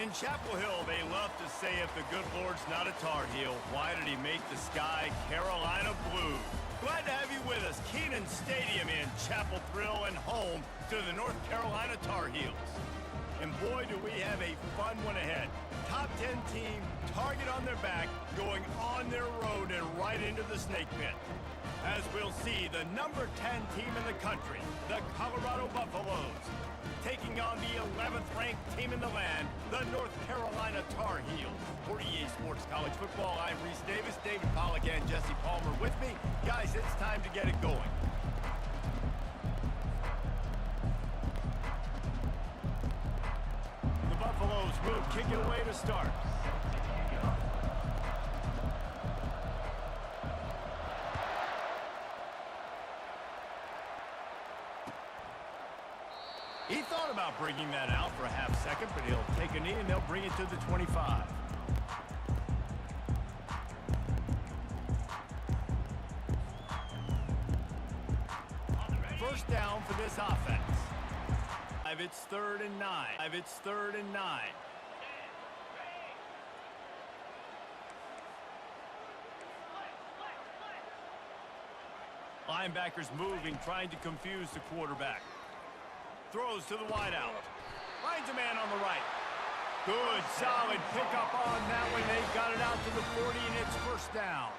In Chapel Hill, they love to say if the good Lord's not a Tar Heel, why did he make the sky Carolina blue? Glad to have you with us. Kenan Stadium in Chapel Thrill and home to the North Carolina Tar Heels. And boy, do we have a fun one ahead. Top 10 team, target on their back, going on their road and right into the snake pit. As we'll see, the number 10 team in the country, the Colorado Buffaloes, taking on the 11th ranked team in the land, the North Carolina Tar Heels. For EA Sports College Football, I'm Reese Davis, David Pollack and Jesse Palmer with me. Guys, it's time to get it going. The Buffaloes will kick it away to start. He thought about bringing that out for a half second, but he'll take a knee and they'll bring it to the 25. First down for this offense. It's 3rd and 9. It's 3rd and 9. Linebackers moving, trying to confuse the quarterback. Throws to the wideout. Finds a man on the right. Good, solid pickup on that one. They got it out to the 40, and it's first down.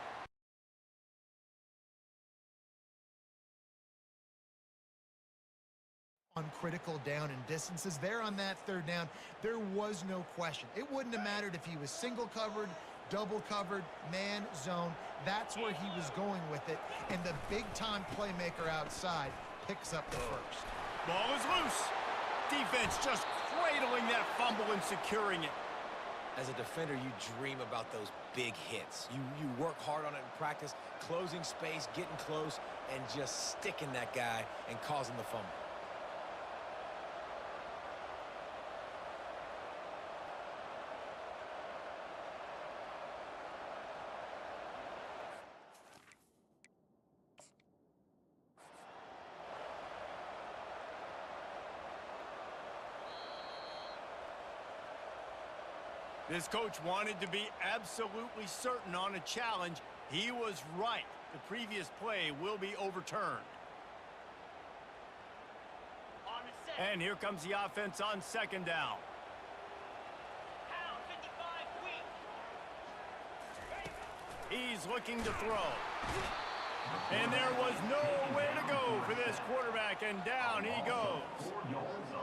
On critical down and distances there on that 3rd down, there was no question. It wouldn't have mattered if he was single covered, double covered, man, zone. That's where he was going with it. And the big-time playmaker outside picks up the first. Ball is loose. Defense just cradling that fumble and securing it. As a defender, you dream about those big hits. You work hard on it in practice, closing space, getting close, and just sticking that guy and causing the fumble. This coach wanted to be absolutely certain on a challenge. He was right. The previous play will be overturned. And here comes the offense on 2nd down. He's looking to throw. And there was nowhere to go for this quarterback, and down he goes.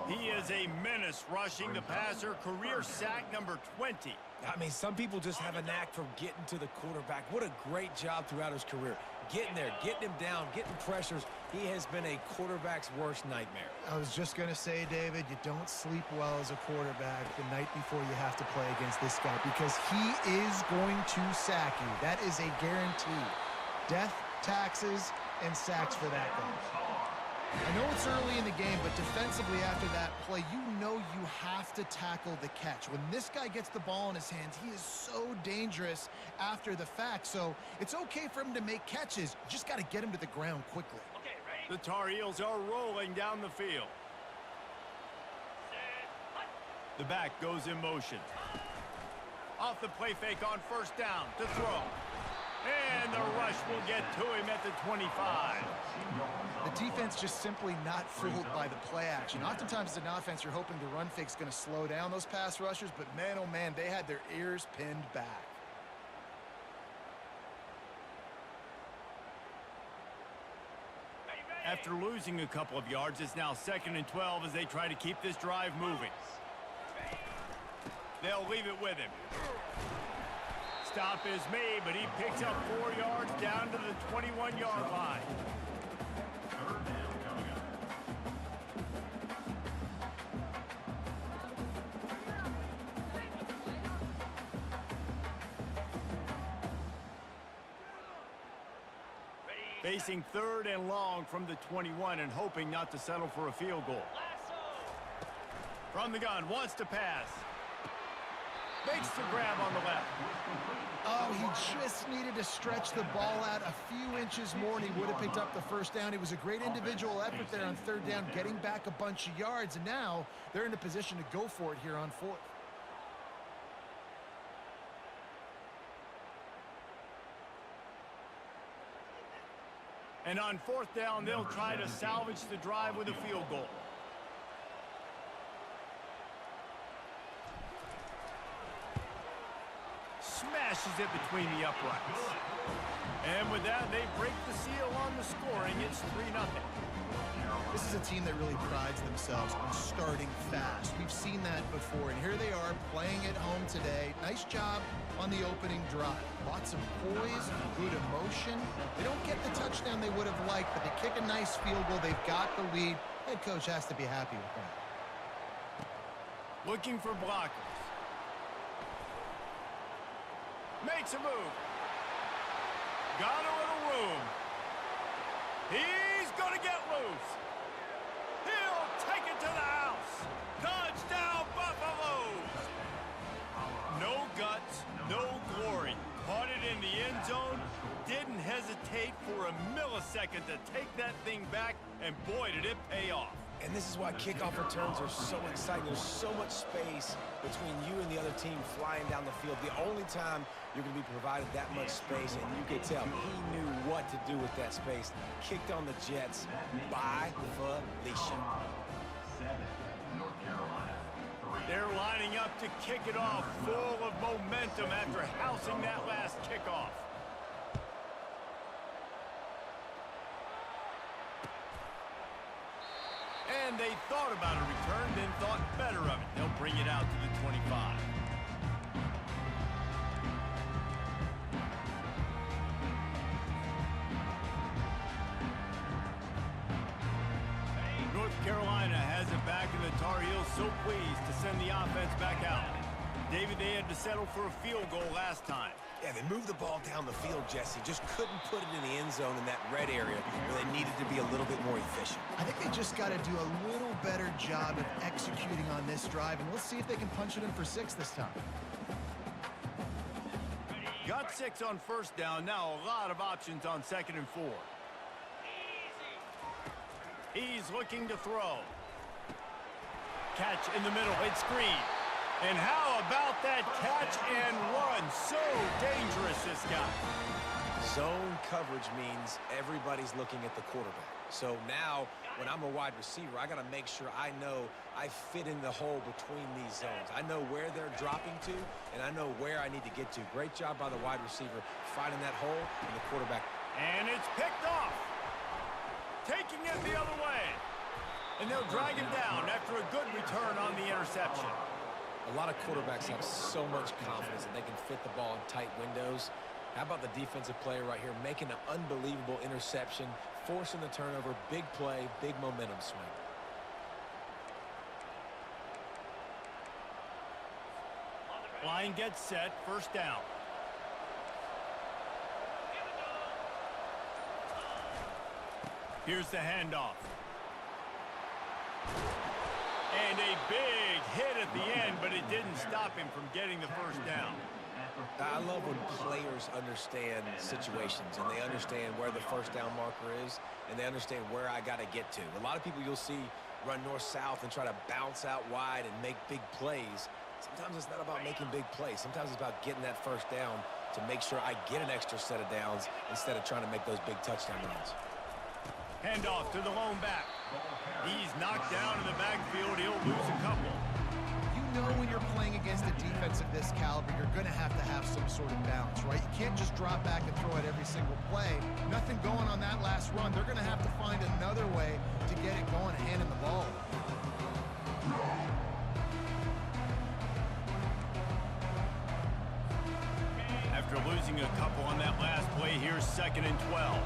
He is a menace rushing the passer, career sack number 20. I mean, some people just have a knack for getting to the quarterback. What a great job throughout his career. Getting there, getting him down, getting pressures. He has been a quarterback's worst nightmare. I was just going to say, David, you don't sleep well as a quarterback the night before you have to play against this guy because he is going to sack you. That is a guarantee. Death, taxes, and sacks for that guy. I know it's early in the game, but defensively after that play, you know you have to tackle the catch. When this guy gets the ball in his hands, he is so dangerous after the fact. So it's okay for him to make catches. You just got to get him to the ground quickly. Okay, ready? The Tar Heels are rolling down the field. The back goes in motion. Off the play fake on 1st down to throw. And the rush will get to him at the 25. The defense just simply not fooled by the play action. Oftentimes as an offense, you're hoping the run fake's going to slow down those pass rushers, but man, oh man, they had their ears pinned back. After losing a couple of yards, it's now 2nd and 12 as they try to keep this drive moving. They'll leave it with him. Stop is made, but he picks up 4 yards down to the 21-yard line. Facing 3rd and long from the 21 and hoping not to settle for a field goal. From the gun, wants to pass. Makes the grab on the left. Oh, he just needed to stretch the ball out a few inches more and he would have picked up the 1st down. It was a great individual effort there on 3rd down, getting back a bunch of yards, and now they're in a position to go for it here on 4th. And on fourth down, they'll try to salvage the drive with a field goal. Smashes it between the uprights. And with that, they break the seal on the scoring. It's 3-0. This is a team that really prides themselves on starting fast. We've seen that before, and here they are playing at home today. Nice job on the opening drive. Lots of poise, good emotion. They don't get the touchdown they would have liked, but they kick a nice field goal. They've got the lead. Head coach has to be happy with that. Looking for blockers. Makes a move. Got a little room. He's going to get loose. He'll take it to the house. Touchdown, Buffaloes. No guts, no glory. Caught it in the end zone. Didn't hesitate for a millisecond to take that thing back, and boy, did it pay off. And this is why kickoff returns are so exciting. There's so much space between you and the other team flying down the field. The only time you're going to be provided that much space, and you can tell he knew what to do with that space. Kicked on the Jets by Felicia. They're lining up to kick it off, full of momentum after housing that last kickoff. And they thought about a return, then thought better of it. They'll bring it out to the 25. North Carolina has it back, and the Tar Heels so pleased to send the offense back out. David, they had to settle for a field goal last time. Yeah, they moved the ball down the field, Jesse. Just couldn't put it in the end zone in that red area where they needed to be a little bit more efficient. I think they just got to do a little better job of executing on this drive, and we'll see if they can punch it in for 6 this time. Got 6 on first down. Now a lot of options on 2nd and 4. He's looking to throw. Catch in the middle. It's screen. And how about that catch and run? So dangerous, this guy. Zone coverage means everybody's looking at the quarterback. So now, when I'm a wide receiver, I got to make sure I know I fit in the hole between these zones. I know where they're dropping to, and I know where I need to get to. Great job by the wide receiver finding that hole, and the quarterback. And it's picked off. Taking it the other way. And they'll drag him down after a good return on the interception. A lot of quarterbacks have so much confidence that they can fit the ball in tight windows. How about the defensive player right here making an unbelievable interception, forcing the turnover, big play, big momentum swing. Line gets set, first down. Here's the handoff. And a big hit at the end, but it didn't stop him from getting the first down. I love when players understand situations and they understand where the first down marker is and they understand where I got to get to. A lot of people you'll see run north-south and try to bounce out wide and make big plays. Sometimes it's not about making big plays. Sometimes it's about getting that first down to make sure I get an extra set of downs instead of trying to make those big touchdown runs. Handoff to the lone back. He's knocked down in the backfield. He'll lose a couple. You know when you're playing against a defense of this caliber, you're going to have some sort of balance, right? You can't just drop back and throw it every single play. Nothing going on that last run. They're going to have to find another way to get it going, handing the ball. After losing a couple on that last play, here's 2nd and 12.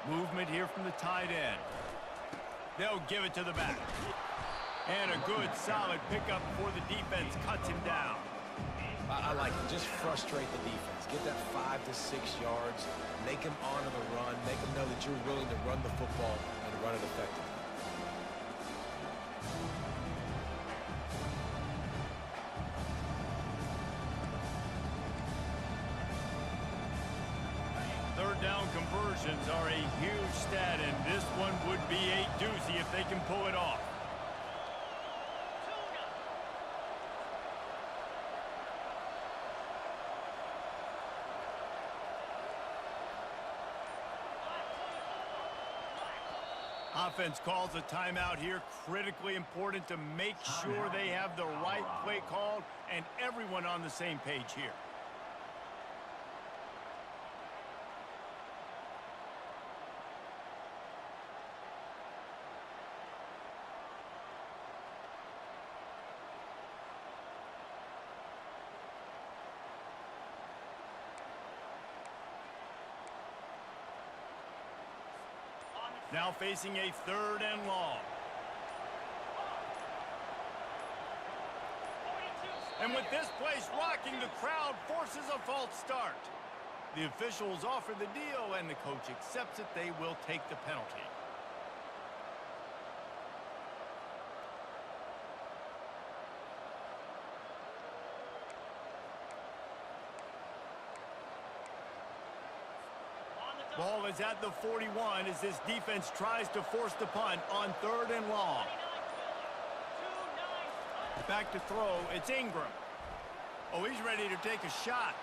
Movement here from the tight end. They'll give it to the back. And a good, solid pickup before the defense cuts him down. I like it. Just frustrate the defense. Get that 5 to 6 yards. Make them honor the run. Make them know that you're willing to run the football and run it effectively. Down conversions are a huge stat, and this one would be a doozy if they can pull it off. Offense calls a timeout here. Critically important to make sure they have the right play called and everyone on the same page here. Now facing a 3rd and long. And with this place rocking, the crowd forces a false start. The officials offer the deal, and the coach accepts it. They will take the penalty. Ball is at the 41 as this defense tries to force the punt on 3rd and long. Back to throw, it's Ingram. Oh, he's ready to take a shot.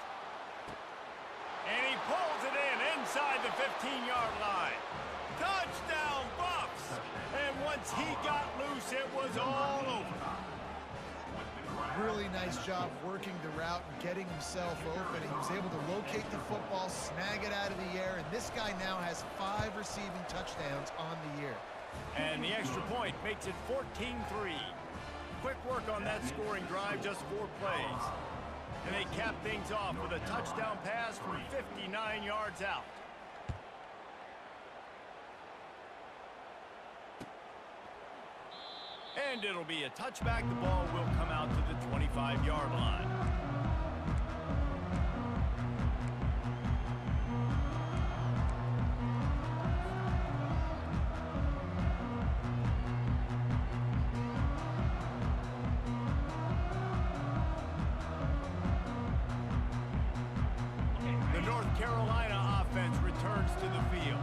And he pulls it in inside the 15-yard line. Touchdown, Buffs! And once he got loose, it was all over. Really nice job working the route and getting himself open. He was able to locate the football, snag it out of the air, and this guy now has 5 receiving touchdowns on the year. And the extra point makes it 14-3. Quick work on that scoring drive, just 4 plays. And they cap things off with a touchdown pass from 59 yards out. And it'll be a touchback. The ball will come out to the 25-yard line. The North Carolina offense returns to the field.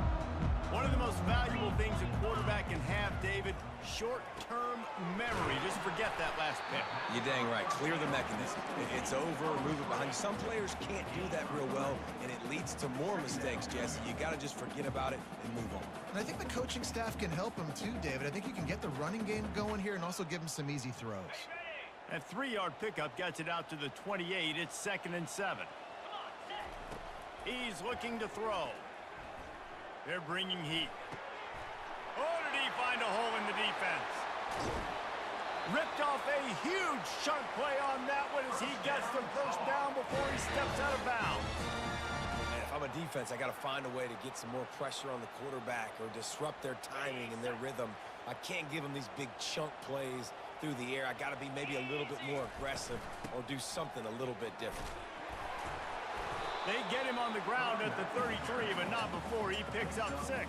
One of the most valuable things a quarterback can have, David, short-term memory. Just forget that last pick. You're dang right. Clear the mechanism. It's over, move it behind you. Some players can't do that real well, and it leads to more mistakes, Jesse. You got to just forget about it and move on. And I think the coaching staff can help him too, David. I think you can get the running game going here and also give him some easy throws. That 3-yard pickup gets it out to the 28. It's 2nd and 7. He's looking to throw. They're bringing heat. Oh, did he find a hole in the defense? Ripped off a huge chunk play on that one as he gets the 1st down before he steps out of bounds. And if I'm a defense, I got to find a way to get some more pressure on the quarterback or disrupt their timing and their rhythm. I can't give them these big chunk plays through the air. I got to be maybe a little bit more aggressive or do something a little bit different. They get him on the ground at the 33, but not before he picks up 6.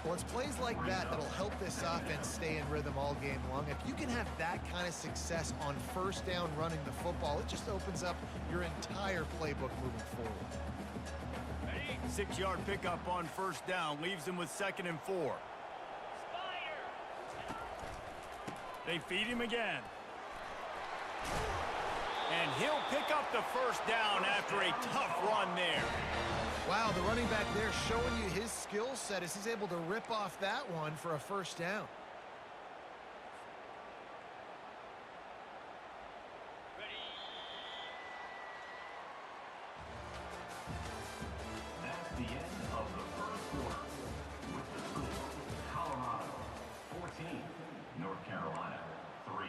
Well, it's plays like that that'll help this offense stay in rhythm all game long. If you can have that kind of success on 1st down running the football, it just opens up your entire playbook moving forward. 6-yard pickup on 1st down leaves them with 2nd and 4. They feed him again. And he'll pick up the 1st down after a tough run there. Wow, the running back there showing you his skill set as he's able to rip off that one for a 1st down. That's the end of the 1st quarter. With the score, Colorado 14, North Carolina 3.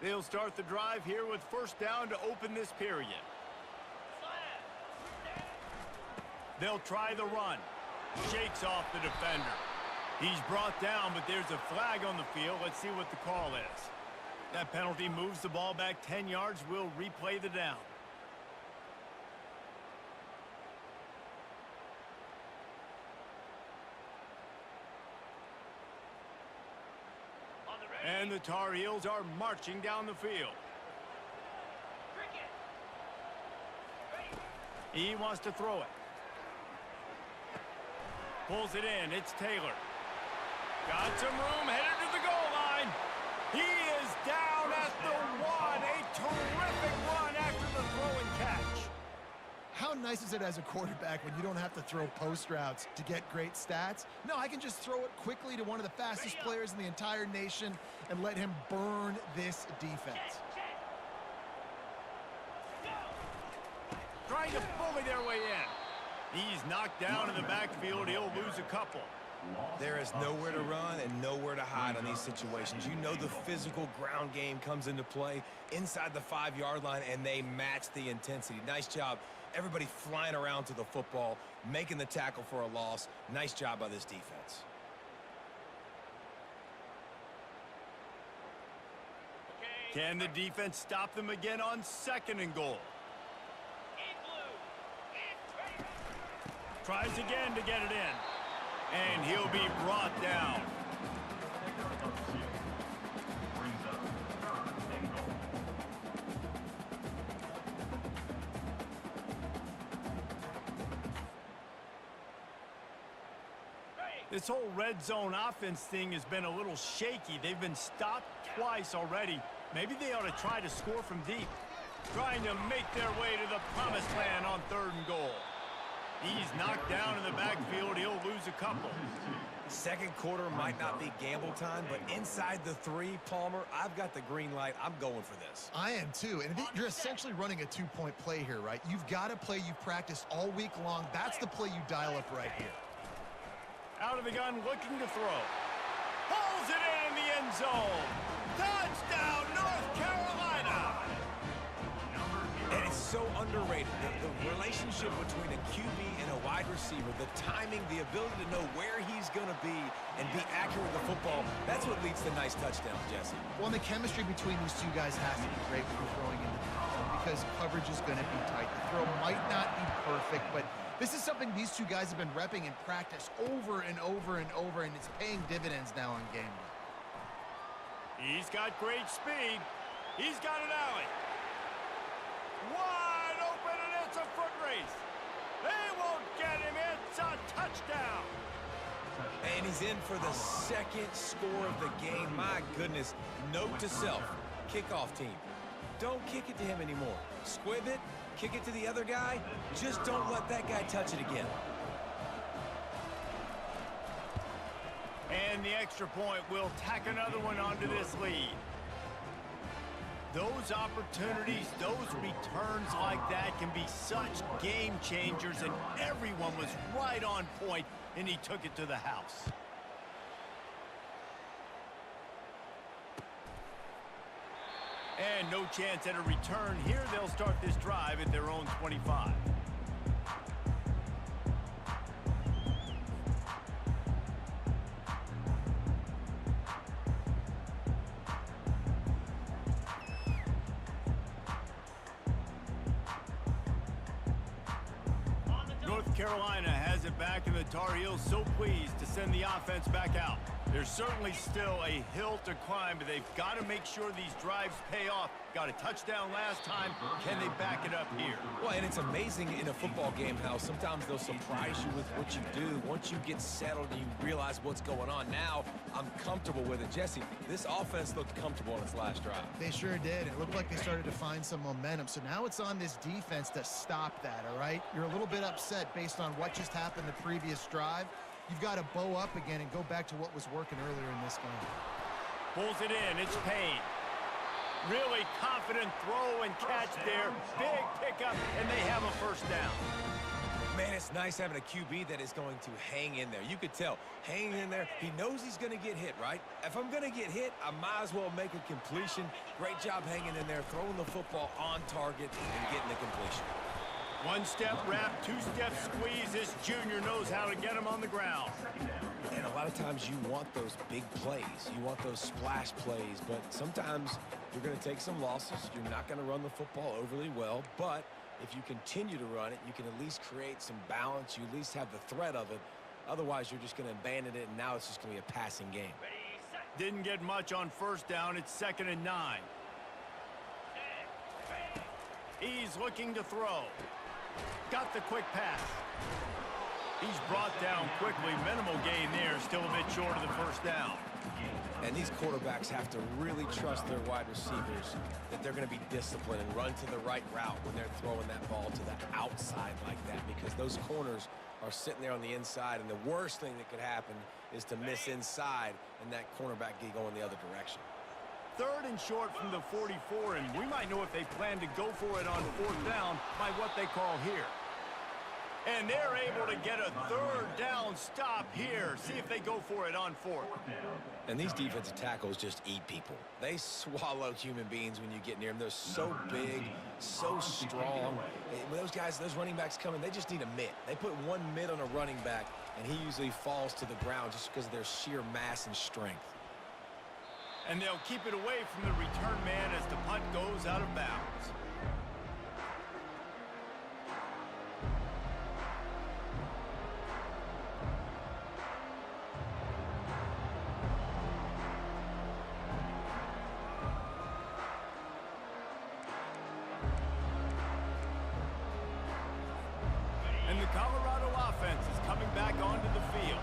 They'll start the drive here with 1st down to open this period. They'll try the run. Shakes off the defender. He's brought down, but there's a flag on the field. Let's see what the call is. That penalty moves the ball back 10 yards. We'll replay the down. And the Tar Heels are marching down the field. He wants to throw it. Pulls it in. It's Taylor. Got some room, headed to the goal line. He is down at the 1. A How nice is it as a quarterback when you don't have to throw post routes to get great stats? No, I can just throw it quickly to one of the fastest players in the entire nation and let him burn this defense. Trying to bully their way in. He's knocked down in the backfield. He'll lose a couple. There is nowhere to run and nowhere to hide on these situations. You know the physical ground game comes into play inside the 5-yard line, and they match the intensity. Nice job. Everybody flying around to the football, making the tackle for a loss. Nice job by this defense. Can the defense stop them again on 2nd and goal? Tries again to get it in. And he'll be brought down. This whole red zone offense thing has been a little shaky. They've been stopped twice already. Maybe they ought to try to score from deep. Trying to make their way to the promised land on 3rd and goal. He's knocked down in the backfield. He'll lose a couple. Second quarter might not be gamble time, but inside the 3, Palmer, I've got the green light. I'm going for this. I am too, and you're essentially running a 2-point play here, right? You've got a play you've practiced all week long. That's the play you dial up right here. Out of the gun, looking to throw. Pulls it in the end zone. Touchdown, North Carolina! And it's so underrated. The relationship between a QB and a wide receiver, the timing, the ability to know where he's going to be and be accurate with the football, that's what leads to nice touchdowns, Jesse. Well, and the chemistry between these two guys has to be great when you're throwing into the zone because coverage is going to be tight. The throw might not be perfect, but this is something these two guys have been repping in practice over and over and over, and it's paying dividends now on game day. He's got great speed. He's got an alley. Wide open, and it's a foot race. They won't get him. It's a touchdown. And he's in for the 2nd score of the game. My goodness. Note to self, kickoff team. Don't kick it to him anymore. Squib it, kick it to the other guy. Just don't let that guy touch it again. And the extra point will tack another one onto this lead. Those opportunities, those returns like that can be such game changers, and everyone was right on point, and he took it to the house. And no chance at a return here. They'll start this drive at their own 25. North Carolina has it back, and the Tar Heels so pleased to send the offense back out. There's certainly still a hill to climb, but they've got to make sure these drives pay off. Got a touchdown last time. Can they back it up here? Well, and it's amazing in a football game how sometimes they'll surprise you with what you do. Once you get settled and you realize what's going on, now I'm comfortable with it. Jesse, this offense looked comfortable in its last drive. They sure did. It looked like they started to find some momentum. So now it's on this defense to stop that, all right? You're a little bit upset based on what just happened the previous drive. You've got to bow up again and go back to what was working earlier in this game. Pulls it in. It's Payne. Really confident throw and catch there. Big pickup, and they have a first down. Man, it's nice having a QB that is going to hang in there. You could tell, hanging in there, he knows he's going to get hit, right? If I'm going to get hit, I might as well make a completion. Great job hanging in there, throwing the football on target and getting the completion. One-step wrap, two-step squeeze. This junior knows how to get him on the ground. And a lot of times you want those big plays. You want those splash plays, but sometimes you're going to take some losses. You're not going to run the football overly well, but if you continue to run it, you can at least create some balance. You at least have the threat of it. Otherwise, you're just going to abandon it, and now it's just going to be a passing game. Didn't get much on first down. It's 2nd and 9. He's looking to throw. Got the quick pass. He's brought down quickly. Minimal gain there. Still a bit short of the first down. And these quarterbacks have to really trust their wide receivers that they're going to be disciplined and run to the right route when they're throwing that ball to the outside like that, because those corners are sitting there on the inside, and the worst thing that could happen is to miss inside and that cornerback get going the other direction. 3rd and short from the 44, and we might know if they plan to go for it on 4th down by what they call here. And they're able to get a 3rd down stop here. See if they go for it on 4th. And these defensive tackles just eat people. They swallow human beings when you get near them. They're so big, so strong. When those guys, those running backs come in, they just need a mitt. They put one mitt on a running back, and he usually falls to the ground just because of their sheer mass and strength. And they'll keep it away from the return man as the punt goes out of bounds. And the Colorado offense is coming back onto the field.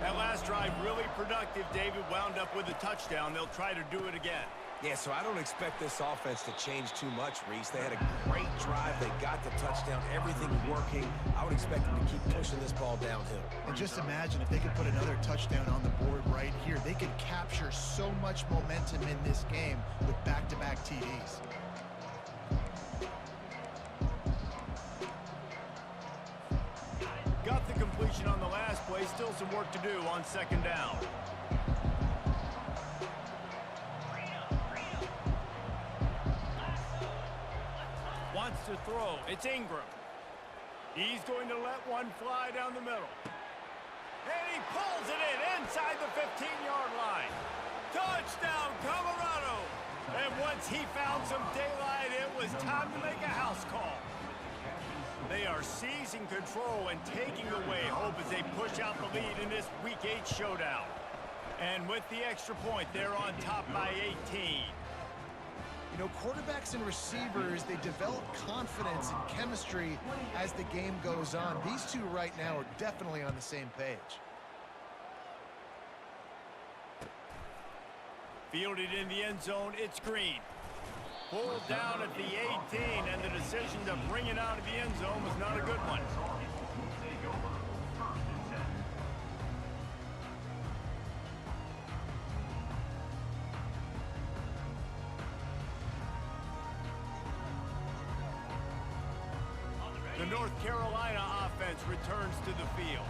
That last drive really productive. David wound up with a touchdown. They'll try to do it again. Yeah, so I don't expect this offense to change too much, Reese. They had a great drive. They got the touchdown. Everything working. I would expect them to keep pushing this ball downhill. And just imagine if they could put another touchdown on the board right here. They could capture so much momentum in this game with back-to-back TDs. Got the completion on the last play. Still some work to do on 2nd down. Wants to throw. It's Ingram. He's going to let one fly down the middle. And he pulls it in inside the 15-yard line. Touchdown, Colorado. And once he found some daylight, it was time to make a house call. They are seizing control and taking away hope as they push out the lead in this Week 8 showdown. And with the extra point, they're on top by 18. You know, quarterbacks and receivers, they develop confidence and chemistry as the game goes on. These two right now are definitely on the same page. Fielded in the end zone, it's Green. Pulled down at the 18, and the decision to bring it out of the end zone was not a good one. The North Carolina offense returns to the field.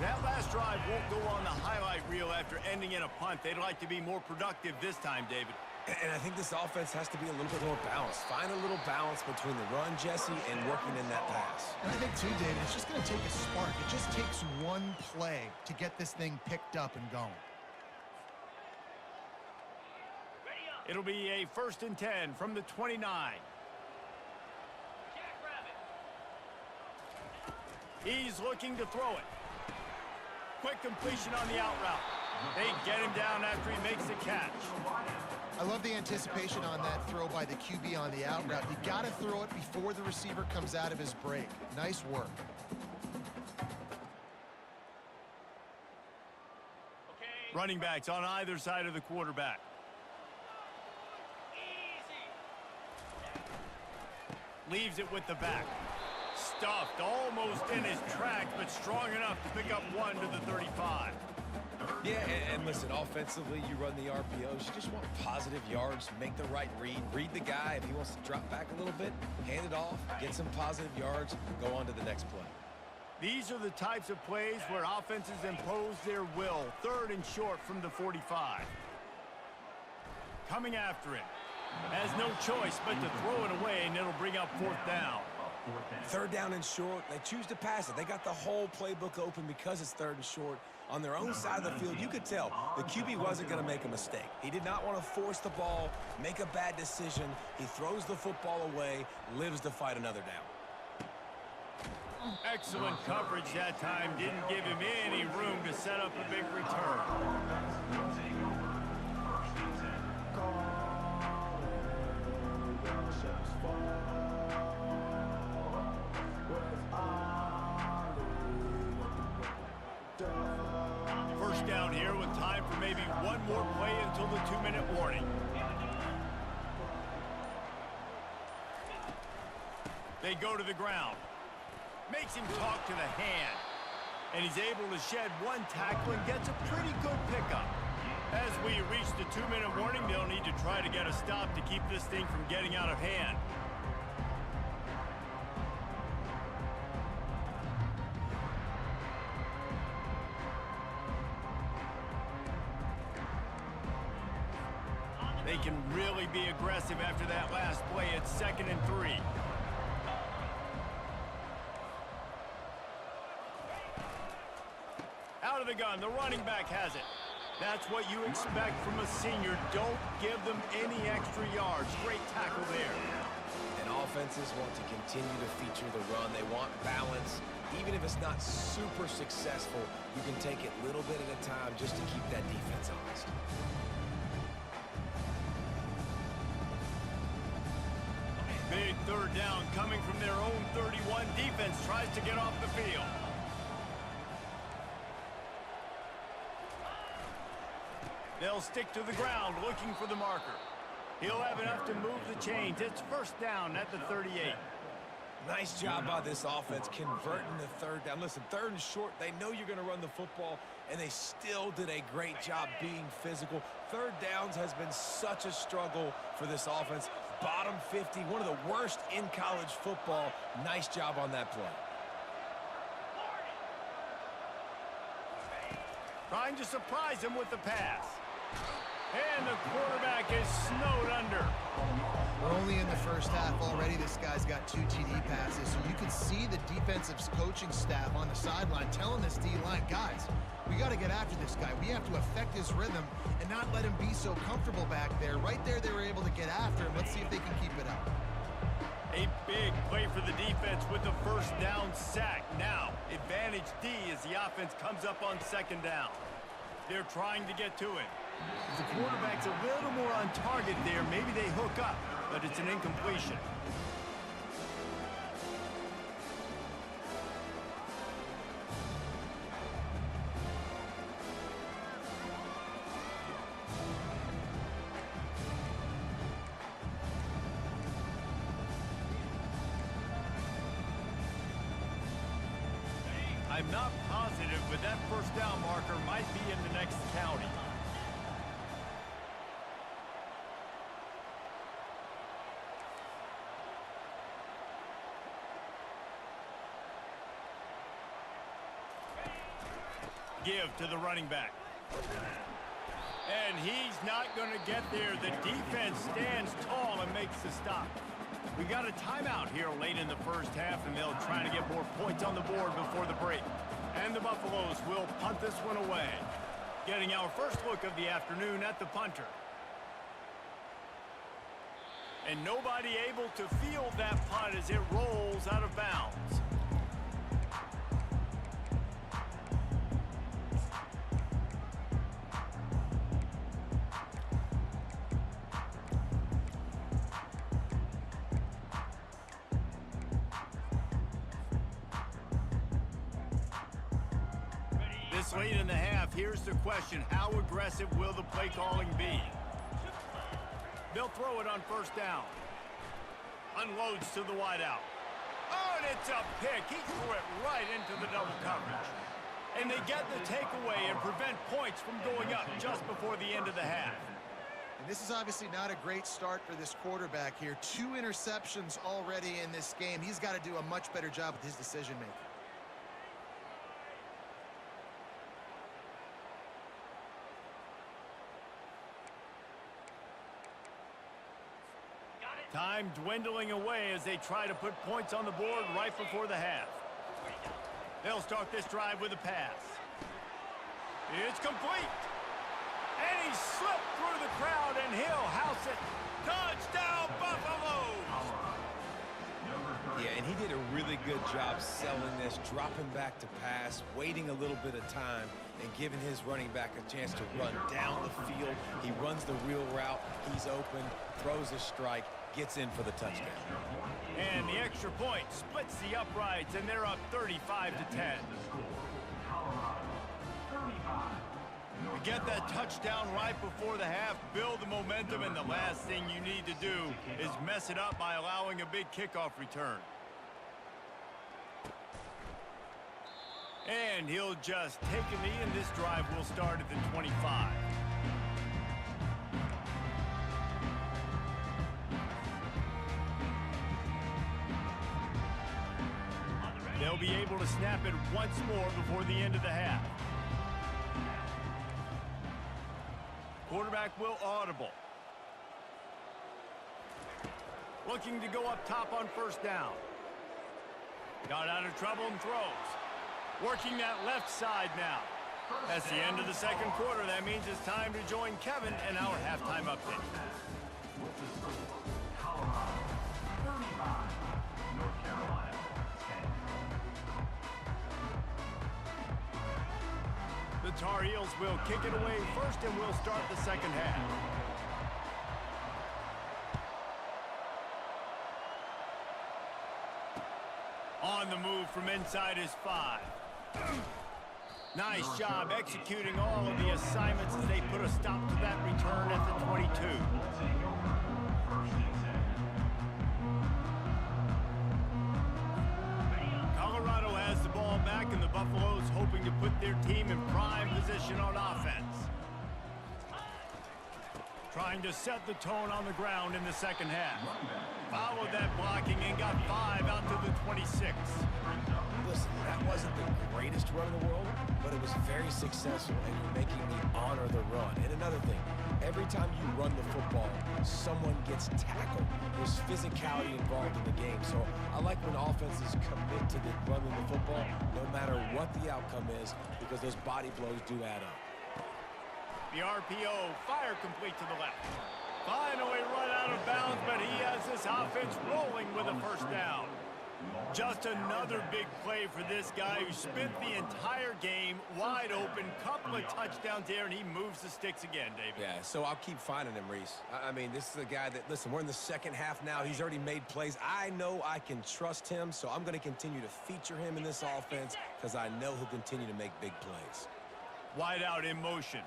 That last drive won't go on the highlight reel after ending in a punt. They'd like to be more productive this time, David. And I think this offense has to be a little bit more balanced. Find a little balance between the run, Jesse, and working in that pass. And I think, too, David, it's just going to take a spark. It just takes one play to get this thing picked up and going. It'll be a 1st and 10 from the 29. He's looking to throw it. Quick completion on the out route. They get him down after he makes the catch. I love the anticipation on that throw by the QB on the out route. You got to throw it before the receiver comes out of his break. Nice work. Running backs on either side of the quarterback. Leaves it with the back. Stuffed almost in his tracks, but strong enough to pick up one to the 35. Yeah, and listen, offensively, you run the RPOs. You just want positive yards, make the right read. Read the guy. If he wants to drop back a little bit, hand it off, get some positive yards, go on to the next play. These are the types of plays where offenses impose their will. 3rd and short from the 45. Coming after him. Has no choice but to throw it away, and it'll bring up 4th down. 3rd down and short. They choose to pass it. They got the whole playbook open because it's 3rd and short. On their own side of the field, you could tell the QB wasn't going to make a mistake. He did not want to force the ball, make a bad decision. He throws the football away, lives to fight another down. Excellent coverage that time. Didn't give him any room to set up a big return. First down here with time for maybe one more play until the 2-minute warning. They go to the ground. Makes him talk to the hand. And he's able to shed one tackle and gets a pretty good pickup. As we reach the 2-minute warning, they'll need to try to get a stop to keep this thing from getting out of hand. They can really be aggressive after that last play. It's 2nd and 3. Out of the gun, the running back has it. That's what you expect from a senior. Don't give them any extra yards. Great tackle there. And offenses want to continue to feature the run. They want balance. Even if it's not super successful, you can take it little bit at a time just to keep that defense honest. Big 3rd down coming from their own 31. Defense tries to get off the field. They'll stick to the ground looking for the marker. He'll have enough to move the chains. It's 1st down at the 38. Nice job by this offense converting the 3rd down. Listen, 3rd and short, they know you're going to run the football, and they still did a great job being physical. 3rd downs has been such a struggle for this offense. Bottom 50, one of the worst in college football. Nice job on that play. Trying to surprise him with the pass. And the quarterback is snowed under. We're only in the first half already. This guy's got 2 TD passes, so you can see the defensive coaching staff on the sideline telling this D-line, guys, we got to get after this guy. We have to affect his rhythm and not let him be so comfortable back there. Right there, they were able to get after him. Let's see if they can keep it up. A big play for the defense with the 1st down sack. Now, advantage D as the offense comes up on 2nd down. They're trying to get to him. If the quarterback's a little more on target there, maybe they hook up, but it's an incompletion. I'm not positive, but that 1st down marker might be in the next county. Give to the running back. And he's not going to get there. The defense stands tall and makes the stop. We got a timeout here late in the 1st half, and they'll try to get more points on the board before the break. And the Buffaloes will punt this one away. Getting our first look of the afternoon at the punter. And nobody able to field that punt as it rolls out of bounds. This late in the half, here's the question. How aggressive will the play calling be? They'll throw it on 1st down. Unloads to the wideout. Oh, and it's a pick. He threw it right into the double coverage. And they get the takeaway and prevent points from going up just before the end of the half. And this is obviously not a great start for this quarterback here. 2 interceptions already in this game. He's got to do a much better job with his decision-making. Time dwindling away as they try to put points on the board right before the half. They'll start this drive with a pass. It's complete. And he slipped through the crowd, and he'll house it. Touchdown, Buffaloes! Yeah, and he did a really good job selling this, dropping back to pass, waiting a little bit of time, and giving his running back a chance to run down the field. He runs the real route. He's open, throws a strike, gets in for the touchdown. And the extra point splits the uprights, and they're up 35-10. get that touchdown right before the half, build the momentum, and the last thing you need to do is mess it up by allowing a big kickoff return. And he'll just take a knee, and this drive will start at the 25. They'll be able to snap it once more before the end of the half. Quarterback will audible. Looking to go up top on first down. Got out of trouble and throws. Working that left side now. That's the end of the second quarter. That means it's time to join Kevin in our halftime update. With the score, Colorado 35, North Carolina 10. The Tar Heels will kick it away first, and we'll start the second half. On the move from inside his 5. Nice job executing all of the assignments as they put a stop to that return at the 22. Colorado has the ball back, and the Buffaloes hoping to put their team in prime position on offense. Trying to set the tone on the ground in the second half. Followed that blocking and got 5 out to the 26. Listen, that wasn't the greatest run in the world, but it was very successful, and you're making me honor the run. And another thing, every time you run the football, someone gets tackled. There's physicality involved in the game. So I like when offenses commit to running the football, no matter what the outcome is, because those body blows do add up. The RPO, fire complete to the left. Finally run out of bounds, but he has this offense rolling with a first down. Just another big play for this guy who spent the entire game wide open. Couple of touchdowns there, and he moves the sticks again, David. Yeah, so I'll keep finding him, Reese. I mean, this is a guy that, listen, we're in the second half now. He's already made plays. I know I can trust him, so I'm going to continue to feature him in this offense because I know he'll continue to make big plays. Wide out in motion.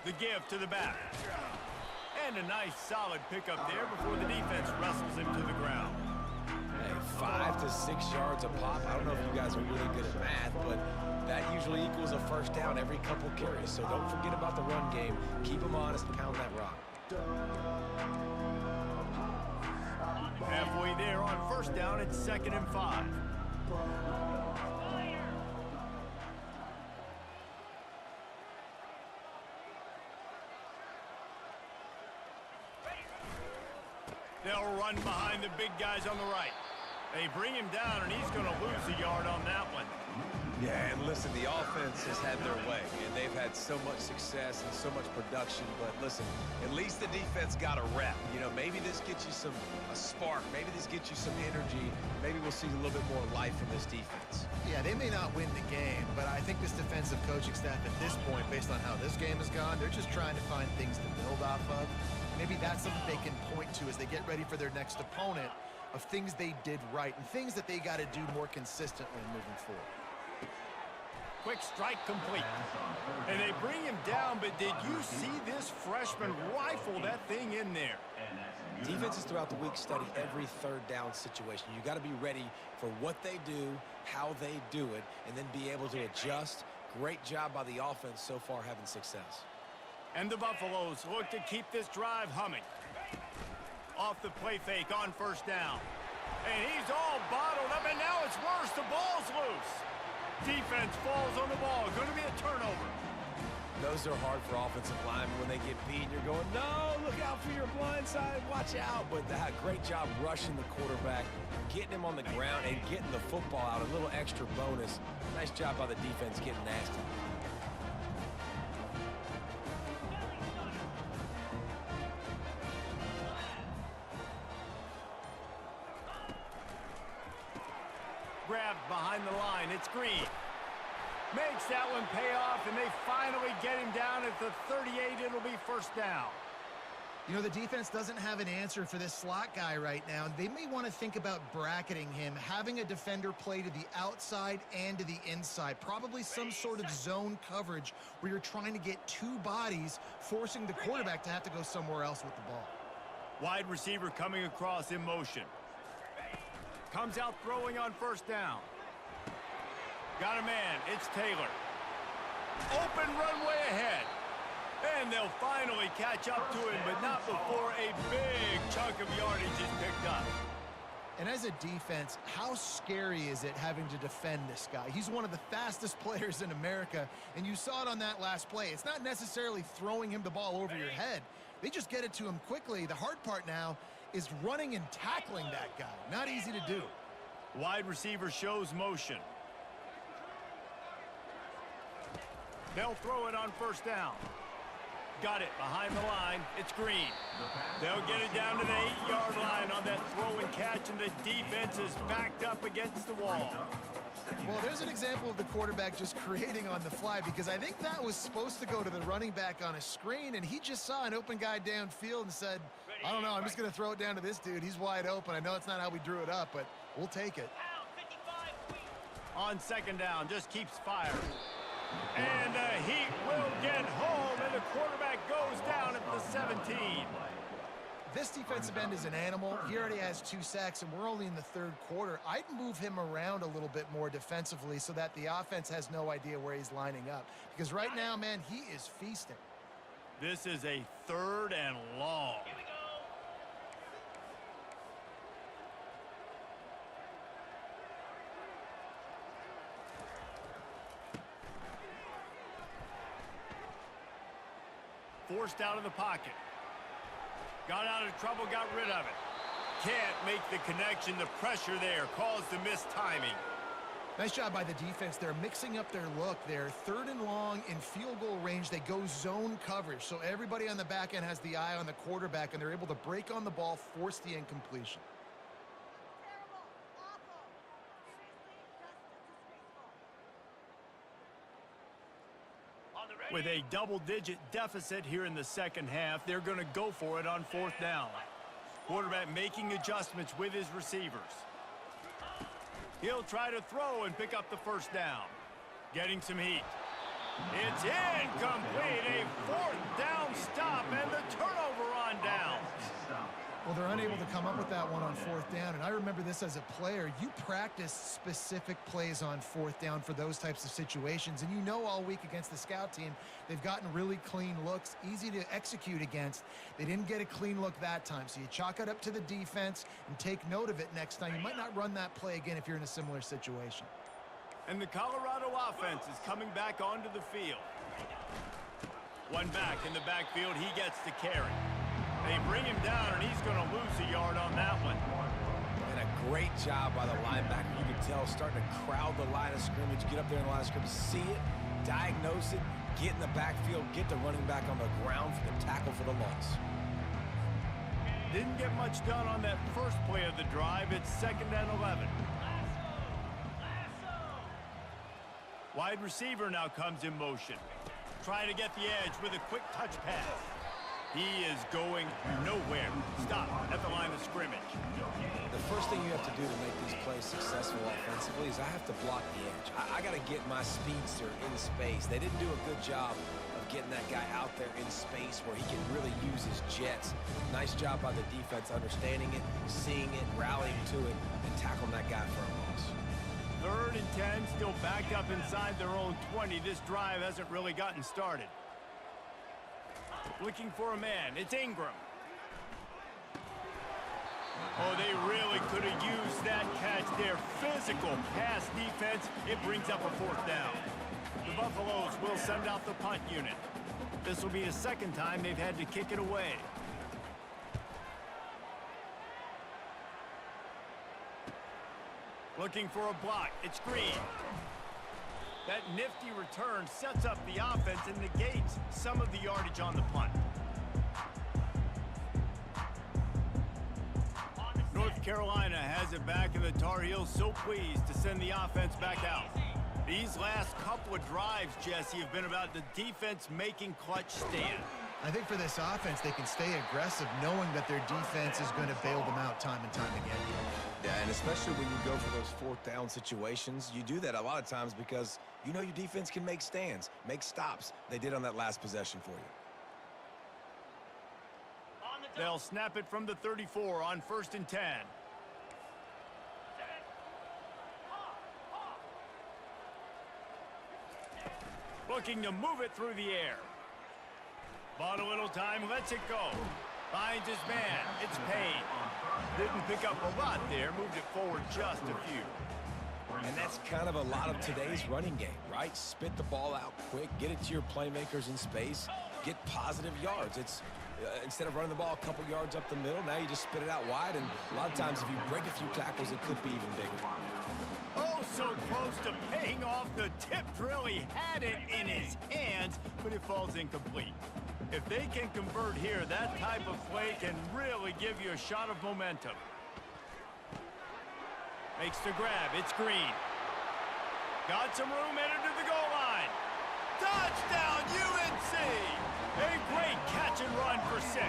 The give to the back. And a nice solid pickup there before the defense wrestles him to the ground. Hey, 5 to 6 yards a pop. I don't know if you guys are really good at math, but that usually equals a first down every couple carries. So don't forget about the run game. Keep them honest and pound that rock. Halfway there on first down, it's 2nd and 5. They'll run behind the big guys on the right. They bring him down, and he's going to lose a yard on that one. Yeah, and listen, the offense has had their way, and they've had so much success and so much production. But listen, at least the defense got a rep. You know, maybe this gets you a spark. Maybe this gets you some energy. Maybe we'll see a little bit more life from this defense. Yeah, they may not win the game, but I think this defensive coaching staff at this point, based on how this game has gone, they're just trying to find things to build off of. Maybe that's something they can point to as they get ready for their next opponent, of things they did right and things that they got to do more consistently moving forward. Quick strike complete. And they bring him down, but did you see this freshman rifle that thing in there? Defenses throughout the week study every third down situation. You got to be ready for what they do, how they do it, and then be able to adjust. Great job by the offense so far having success. And the Buffaloes look to keep this drive humming. Off the play fake on first down. And he's all bottled up, and now it's worse. The ball's loose. Defense falls on the ball. Going to be a turnover. Those are hard for offensive linemen when they get beat. You're going, no, look out for your blind side. Watch out. But that great job rushing the quarterback, getting him on the ground, and getting the football out. A little extra bonus. Nice job by the defense getting nasty. Grabbed behind the line. It's Green. Makes that one pay off, and they finally get him down at the 38. It'll be first down. You know, the defense doesn't have an answer for this slot guy right now. They may want to think about bracketing him, having a defender play to the outside and to the inside. Probably some sort of zone coverage where you're trying to get two bodies, forcing the quarterback to have to go somewhere else with the ball. Wide receiver coming across in motion. Comes out throwing on first down. Got a man. It's Taylor. Open runway ahead. And they'll finally catch up to him, but not before a big chunk of yardage is picked up. And as a defense, how scary is it having to defend this guy? He's one of the fastest players in America, and you saw it on that last play. It's not necessarily throwing him the ball over your head. They just get it to him quickly. The hard part now is running and tackling that guy. Not easy to do. Wide receiver shows motion. They'll throw it on first down. Got it behind the line. It's Green. They'll get it down to the 8-yard line on that throw and catch, and the defense is backed up against the wall. Well, there's an example of the quarterback just creating on the fly, because I think that was supposed to go to the running back on a screen, and he just saw an open guy downfield and said, I don't know, I'm just going to throw it down to this dude. He's wide open. I know it's not how we drew it up, but we'll take it. On second down, just keeps firing. And the Heat will get home, and the quarterback goes down at the 17. This defensive end is an animal. He already has 2 sacks, and we're only in the third quarter. I'd move him around a little bit more defensively so that the offense has no idea where he's lining up. Because right now, man, he is feasting. This is a 3rd and long. Forced out of the pocket. Got out of trouble, got rid of it. Can't make the connection. The pressure there caused the missed timing. Nice job by the defense. They're mixing up their look. They're 3rd and long in field goal range. They go zone coverage. So everybody on the back end has the eye on the quarterback, and they're able to break on the ball, force the incompletion. With a double-digit deficit here in the second half, they're going to go for it on 4th down. Quarterback making adjustments with his receivers. He'll try to throw and pick up the first down. Getting some heat. It's incomplete. A 4th down stop and the turnover on downs. Well, they're unable to come up with that one on 4th down, and I remember this as a player. You practice specific plays on 4th down for those types of situations, and you know all week against the scout team, they've gotten really clean looks, easy to execute against. They didn't get a clean look that time, so you chalk it up to the defense and take note of it next time. You might not run that play again if you're in a similar situation. And the Colorado offense is coming back onto the field. One back in the backfield, he gets the carry. They bring him down, and he's going to lose a yard on that one. And a great job by the linebacker. You can tell starting to crowd the line of scrimmage, get up there in the line of scrimmage, see it, diagnose it, get in the backfield, get the running back on the ground for the tackle for the loss. Didn't get much done on that first play of the drive. It's 2nd and 11. Wide receiver now comes in motion. Trying to get the edge with a quick touch pass. He is going nowhere. Stop at the line of scrimmage. The first thing you have to do to make these plays successful offensively is I have to block the edge. I got to get my speedster in space. They didn't do a good job of getting that guy out there in space where he can really use his jets. Nice job by the defense understanding it, seeing it, rallying to it, and tackling that guy for a loss. 3rd and 10, still backed up inside their own 20. This drive hasn't really gotten started. Looking for a man. It's Ingram. Oh, they really could have used that catch there. Physical pass defense. It brings up a 4th down. The Buffaloes will send out the punt unit. This will be the 2nd time they've had to kick it away. Looking for a block. It's Green. That nifty return sets up the offense and negates some of the yardage on the punt. North Carolina has it back, and the Tar Heels so pleased to send the offense back out. These last couple of drives, Jesse, have been about the defense making clutch stand. I think for this offense, they can stay aggressive knowing that their defense is going to bail them out time and time again. Yeah, and especially when you go for those fourth down situations, you do that a lot of times because you know your defense can make stands, make stops. They did on that last possession for you. They'll snap it from the 34 on 1st and 10. Looking to move it through the air. Bought a little time, lets it go. Finds his man, it's Payne. Didn't pick up a lot there, moved it forward just a few. And that's kind of a lot of today's running game, right? Spit the ball out quick, get it to your playmakers in space, get positive yards. It's instead of running the ball a couple yards up the middle, now you just spit it out wide, and a lot of times if you break a few tackles, it could be even bigger. Oh, so close to paying off the tip drill. He had it in his hands, but it falls incomplete. If they can convert here, that type of play can really give you a shot of momentum. Makes the grab. It's Green. Got some room, headed to the goal line. Touchdown, UNC! A great catch and run for 6.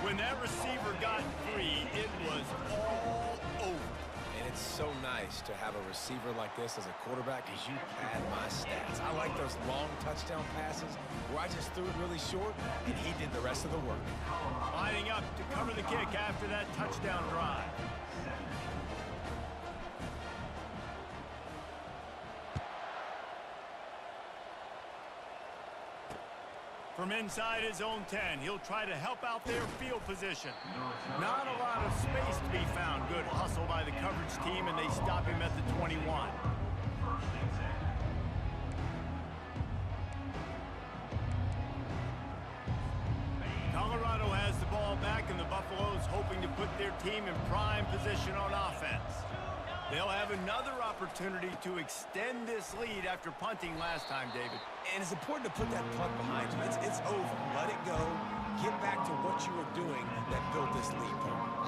When that receiver got free, it was all over. And it's so nice to have a receiver like this as a quarterback because you pad my stats. I like those long touchdown passes where I just threw it really short and he did the rest of the work. Lining up to cover the kick after that touchdown drive. From inside his own 10, he'll try to help out their field position. Not a lot of space to be found. Good hustle by the coverage team, and they stop him at the 21. Colorado has the ball back, and the Buffaloes hoping to put their team in prime position on offense. They'll have another opportunity to extend this lead after punting last time, David. And it's important to put that punt behind you. It's over. Let it go. Get back to what you were doing that built this lead.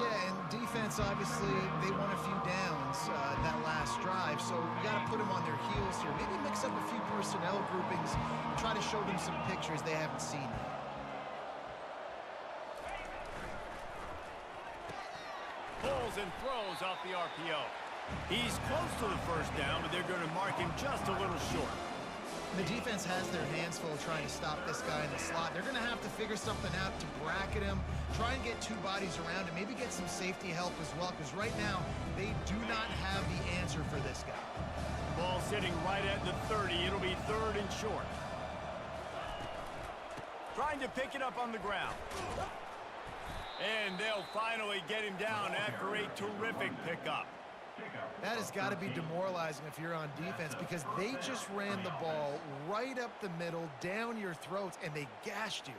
Yeah, and defense, obviously, they won a few downs that last drive, so you got to put them on their heels here. Maybe mix up a few personnel groupings and try to show them some pictures they haven't seen yet. Pulls and throws off the RPO. He's close to the first down, but they're going to mark him just a little short. The defense has their hands full trying to stop this guy in the slot. They're going to have to figure something out to bracket him, try and get 2 bodies around him, maybe get some safety help as well, because right now they do not have the answer for this guy. Ball sitting right at the 30. It'll be 3rd and short. Trying to pick it up on the ground. And they'll finally get him down after a terrific pickup. That has got to be demoralizing if you're on defense because they just ran the ball right up the middle, down your throats, and they gashed you.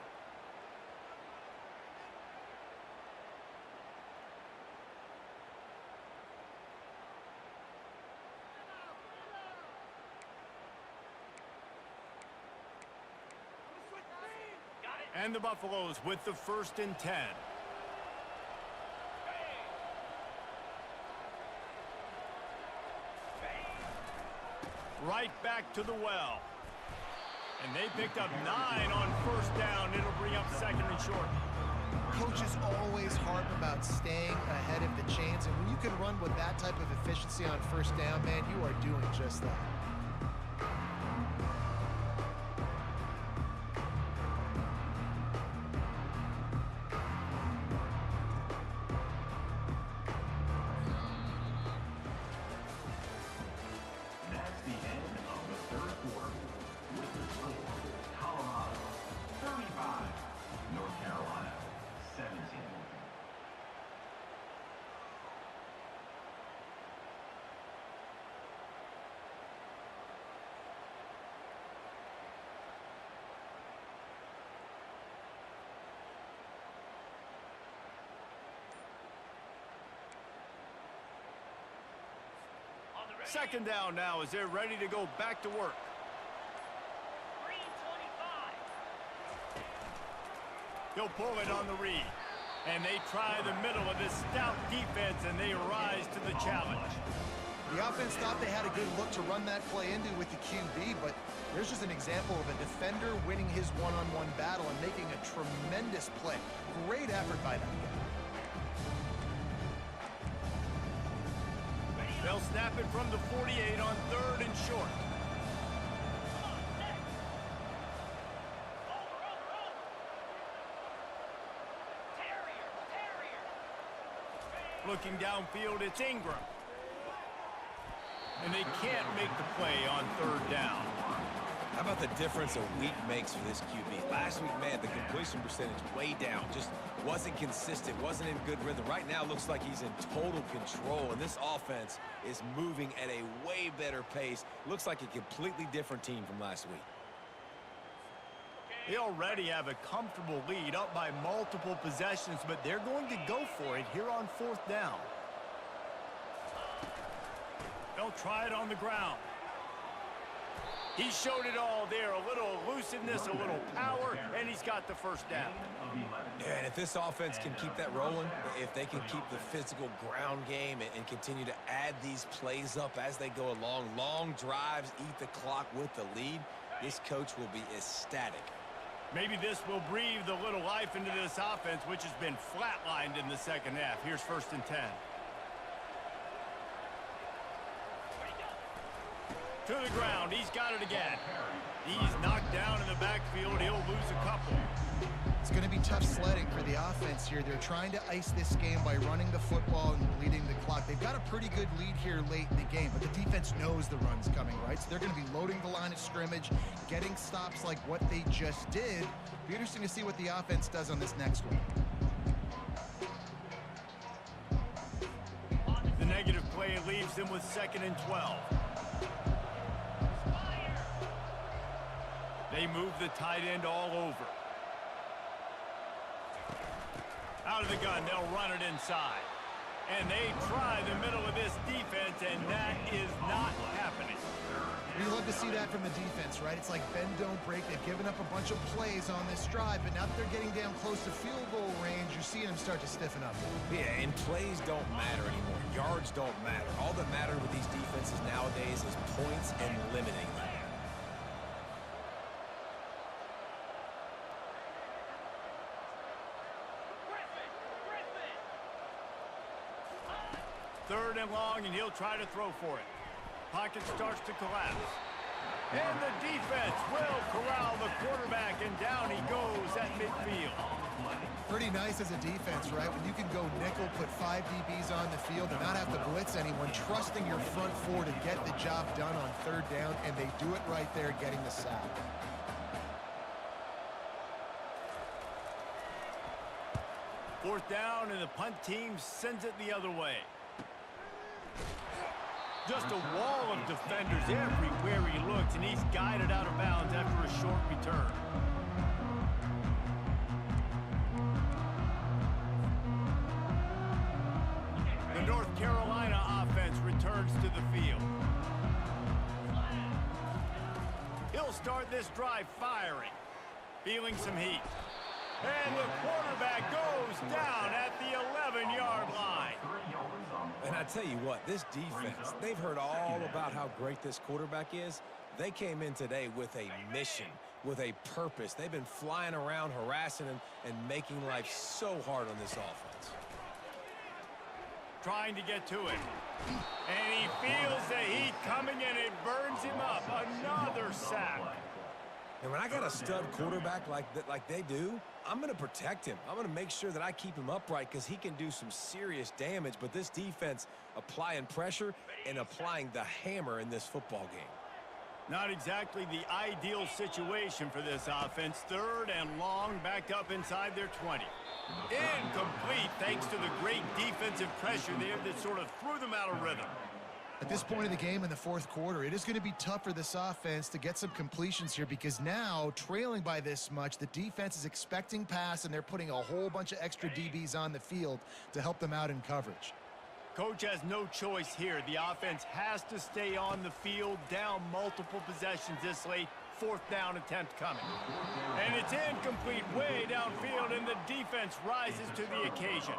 And the Buffaloes with the 1st and 10. Right back to the well. And they picked up 9 on 1st down. It'll bring up 2nd and short. Coaches always harp about staying ahead of the chains, and when you can run with that type of efficiency on 1st down, man, you are doing just that. That's the end of the 3rd quarter. With the score, Colorado 35, North Carolina 17. Second down now as they're ready to go back to work. He'll pull it on the read. And they try the middle of this stout defense, and they rise to the challenge. The offense thought they had a good look to run that play into with the QB, but there's just an example of a defender winning his one-on-one battle and making a tremendous play. Great effort by that guy. They'll snap it from the 48 on 3rd and short. Looking downfield, it's Ingram. And they can't make the play on 3rd down. How about the difference a week makes for this QB? Last week, man, the completion percentage way down. Just wasn't consistent, wasn't in good rhythm. Right now, looks like he's in total control, and this offense is moving at a way better pace. Looks like a completely different team from last week. They already have a comfortable lead, up by multiple possessions, but they're going to go for it here on 4th down. They'll try it on the ground. He showed it all there, a little elusiveness, a little power, and he's got the 1st down. Yeah, and if this offense can keep that rolling, if they can keep the physical ground game and continue to add these plays up as they go along, long drives, eat the clock with the lead, this coach will be ecstatic. Maybe this will breathe a little life into this offense, which has been flatlined in the 2nd half. Here's 1st and 10. To the ground. He's got it again. He's knocked down in the backfield. He'll lose a couple. It's going to be tough sledding for the offense here. They're trying to ice this game by running the football and bleeding the clock. They've got a pretty good lead here late in the game, but the defense knows the run's coming, right? So they're going to be loading the line of scrimmage, getting stops like what they just did. Be interesting to see what the offense does on this next one. The negative play leaves them with 2nd and 12. They move the tight end all over. Out of the gun, they'll run it inside. And they try the middle of this defense, and that is not happening. We love to see that from the defense, right? It's like bend, don't break. They've given up a bunch of plays on this drive, but now that they're getting down close to field goal range, you're seeing them start to stiffen up. Yeah, and plays don't matter anymore. Yards don't matter. All that matters with these defenses nowadays is points and limiting them. 3rd and long, and he'll try to throw for it. Pocket starts to collapse. And the defense will corral the quarterback, and down he goes at midfield. Pretty nice as a defense, right? When you can go nickel, put 5 DBs on the field and not have to blitz anyone, trusting your front 4 to get the job done on 3rd down, and they do it right there, getting the sack. Fourth down, and the punt team sends it the other way. Just a wall of defenders everywhere he looks, and he's guided out of bounds after a short return. The North Carolina offense returns to the field. He'll start this drive firing, feeling some heat. And the quarterback goes down at the 11-yard line. And I tell you what, this defense, they've heard all about how great this quarterback is. They came in today with a mission, with a purpose. They've been flying around, harassing him, and making life so hard on this offense. Trying to get to it. And he feels the heat coming, and it burns him up. Another sack. And when I got a stud quarterback like they do, I'm going to protect him. I'm going to make sure that I keep him upright because he can do some serious damage. But this defense applying pressure and applying the hammer in this football game. Not exactly the ideal situation for this offense. 3rd and long, backed up inside their 20. Incomplete thanks to the great defensive pressure there that sort of threw them out of rhythm. At this point of the game in the 4th quarter, it is going to be tough for this offense to get some completions here because now, trailing by this much, the defense is expecting pass, and they're putting a whole bunch of extra DBs on the field to help them out in coverage. Coach has no choice here. The offense has to stay on the field, down multiple possessions this late. 4th down attempt coming. And it's incomplete way downfield, and the defense rises to the occasion.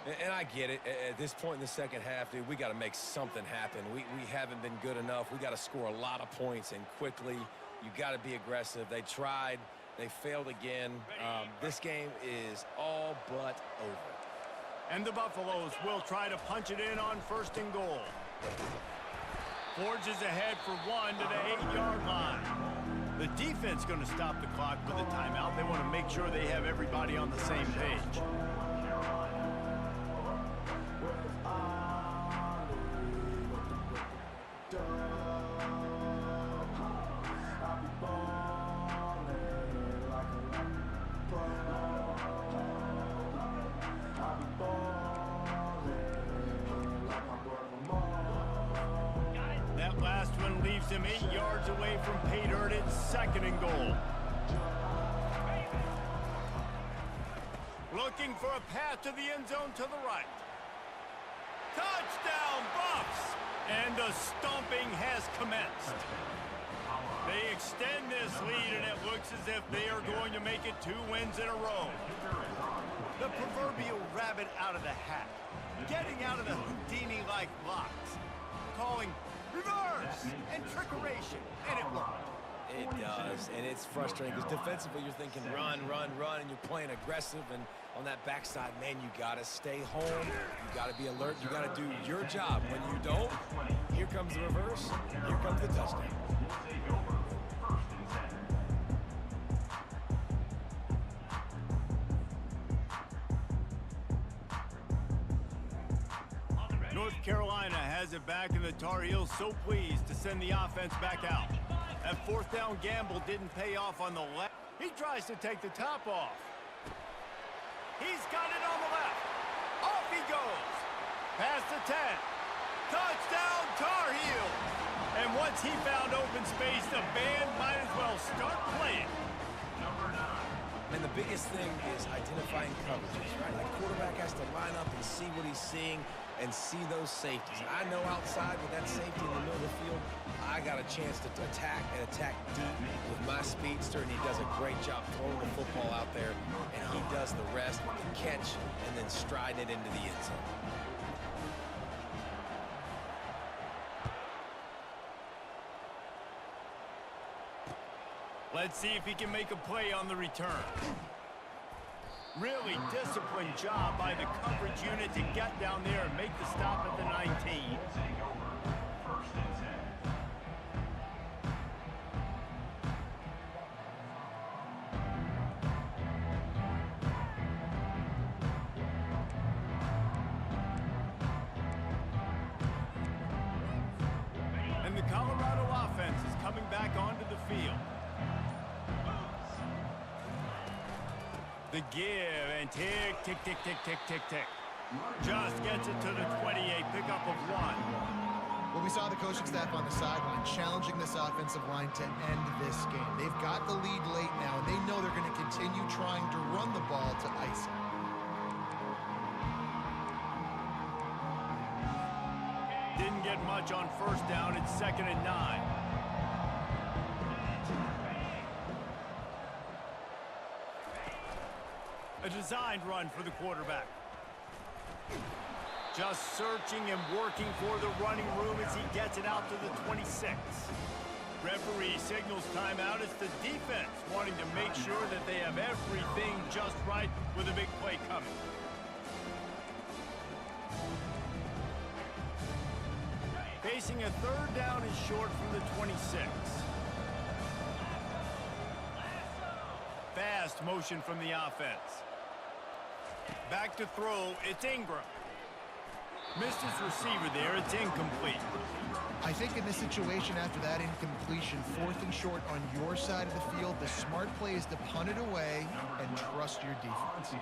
And I get it. At this point in the second half, dude, we got to make something happen. We haven't been good enough. We got to score a lot of points and quickly. You got to be aggressive. They tried. They failed again. This game is all but over. And the Buffaloes will try to punch it in on 1st and goal. Forges ahead for 1 to the 8-yard line. The defense going to stop the clock with a timeout. They want to make sure they have everybody on the same page. That last one leaves him 8 yards away from pay dirt. It's 2nd and goal. Looking for a path to the end zone to the right. Touchdown, Buffs! And the stomping has commenced. They extend this lead, and it looks as if they are going to make it 2 wins in a row. The proverbial rabbit out of the hat. Getting out of the Houdini-like locks. Calling reverse and trickeration, and it worked. It does, and it's frustrating because defensively you're thinking run, run, run, and you're playing aggressive, and on that backside, man, you got to stay home. You got to be alert. You got to do your job. When you don't, here comes the reverse. Here comes the touchdown. North Carolina has it back, and the Tar Heels so pleased to send the offense back out. That 4th down gamble didn't pay off on the left. He tries to take the top off. He's got it on the left. Off he goes. Past the 10. Touchdown, Tar Heels. And once he found open space, the band might as well start playing. And the biggest thing is identifying coverages, right? The quarterback has to line up and see what he's seeing and see those safeties. I know outside with that safety in the middle of the field, I got a chance to attack and attack deep with my speedster, and he does a great job throwing the football out there, and he does the rest with the catch and then stride it into the end zone. Let's see if he can make a play on the return. Really disciplined job by the coverage unit to get down there and make the stop at the 19. And the Colorado offense is coming back onto the field. The give and tick, tick, tick, tick, tick, tick, tick. Just gets it to the 28, pickup of 1. Well, we saw the coaching staff on the sideline challenging this offensive line to end this game. They've got the lead late now, and they know they're going to continue trying to run the ball to ice it. Didn't get much on 1st down. It's 2nd and 9. A designed run for the quarterback. Just searching and working for the running room as he gets it out to the 26. Referee signals timeout. It's the defense wanting to make sure that they have everything just right with a big play coming. Facing a 3rd down is short from the 26. Fast motion from the offense. Back to throw, it's Ingram. Missed his receiver there, it's incomplete. I think in this situation after that incompletion, 4th and short on your side of the field, the smart play is to punt it away and trust your defense.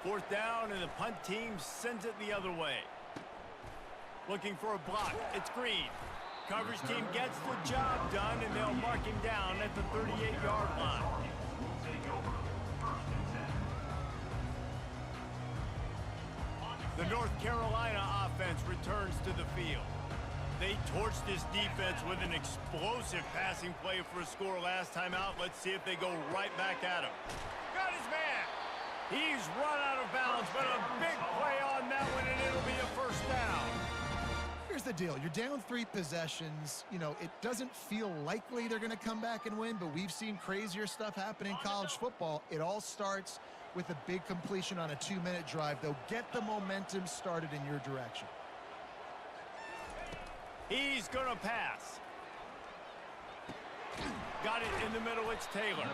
4th down, and the punt team sends it the other way. Looking for a block, it's Green. Coverage team gets the job done, and they'll mark him down at the 38-yard line. The North Carolina offense returns to the field. They torched this defense with an explosive passing play for a score last time out. Let's see if they go right back at him. Got his man. He's run out of bounds, but a big play on that one, and it'll be a first down. Here's the deal. You're down 3 possessions. You know, it doesn't feel likely they're going to come back and win, but we've seen crazier stuff happen in college football. It all starts with a big completion on a 2-minute drive. They'll get the momentum started in your direction. He's going to pass. Got it in the middle. It's Taylor.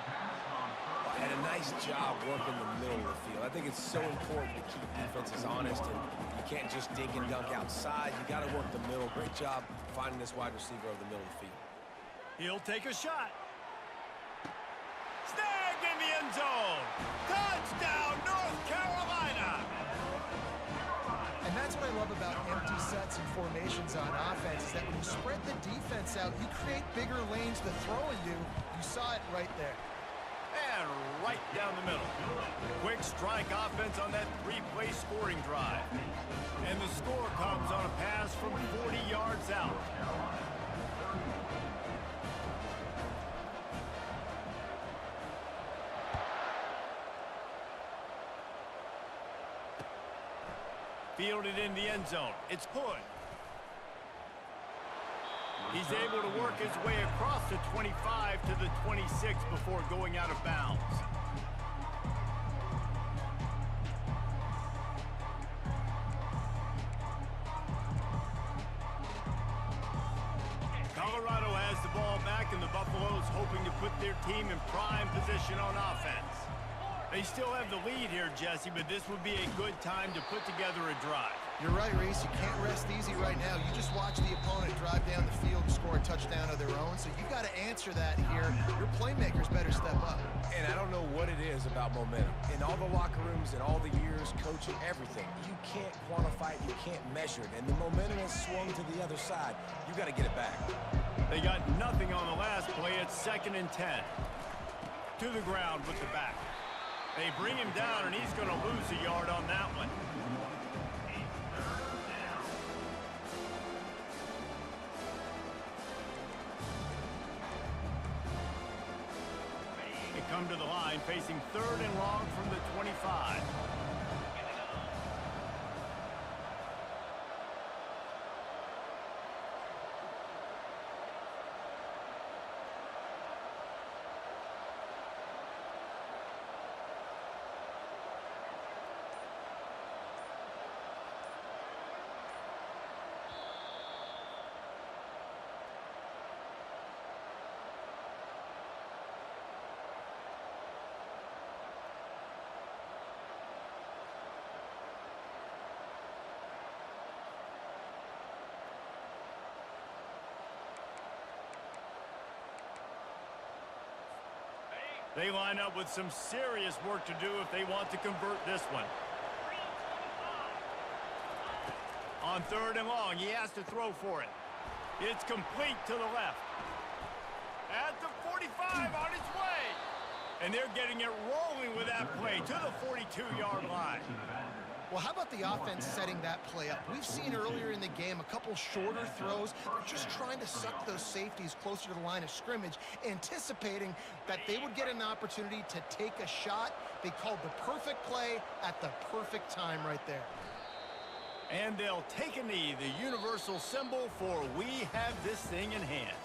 And a nice job working the middle of the field. I think it's so important to keep defenses honest, and you can't just dink and dunk outside. You got to work the middle. Great job finding this wide receiver over the middle of the field. He'll take a shot. Snagged in the end zone. Touchdown, North Carolina. And that's what I love about empty sets and formations on offense, is that when you spread the defense out, you create bigger lanes to throw into. You saw it right there. And right down the middle. Quick strike offense on that 3-play scoring drive. And the score comes on a pass from 40 yards out. Fielded in the end zone. It's Hood. He's able to work his way across the 25 to the 26 before going out of bounds. Colorado has the ball back, and the Buffaloes hoping to put their team in prime position on offense. They still have the lead here, Jesse, but this would be a good time to put together a drive. You're right, Reese. You can't rest easy right now. You just watch the opponent drive down the field and score a touchdown of their own, so you got to answer that here. Your playmakers better step up. And I don't know what it is about momentum. In all the locker rooms and all the years coaching, everything, you can't quantify it, you can't measure it. And the momentum has swung to the other side. You got to get it back. They got nothing on the last play. It's 2nd and 10. To the ground with the back. They bring him down, and he's going to lose a yard on that one. They come to the line facing 3rd and long from the 25. They line up with some serious work to do if they want to convert this one. On 3rd and long, he has to throw for it. It's complete to the left. At the 45, on its way. And they're getting it rolling with that play to the 42-yard line. Well, how about the offense setting that play up? We've seen earlier in the game a couple shorter throws. They're just trying to suck those safeties closer to the line of scrimmage, anticipating that they would get an opportunity to take a shot. They called the perfect play at the perfect time right there. And they'll take a knee, the universal symbol for we have this thing in hand.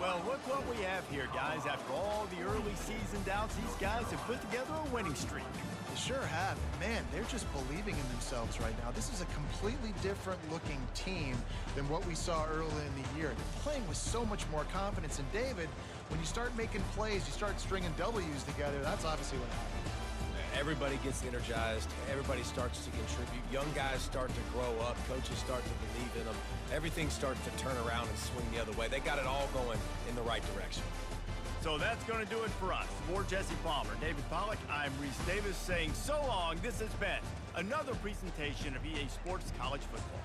Well, look what we have here, guys. After all the early season doubts, these guys have put together a winning streak. They sure have. Man, they're just believing in themselves right now. This is a completely different looking team than what we saw early in the year. They're playing with so much more confidence. And David, when you start making plays, you start stringing W's together, that's obviously what happens. Everybody gets energized. Everybody starts to contribute. Young guys start to grow up. Coaches start to believe in them. Everything starts to turn around and swing the other way. They got it all going in the right direction. So that's going to do it for us. For Jesse Palmer, David Pollack, I'm Reese Davis saying so long. This has been another presentation of EA Sports College Football.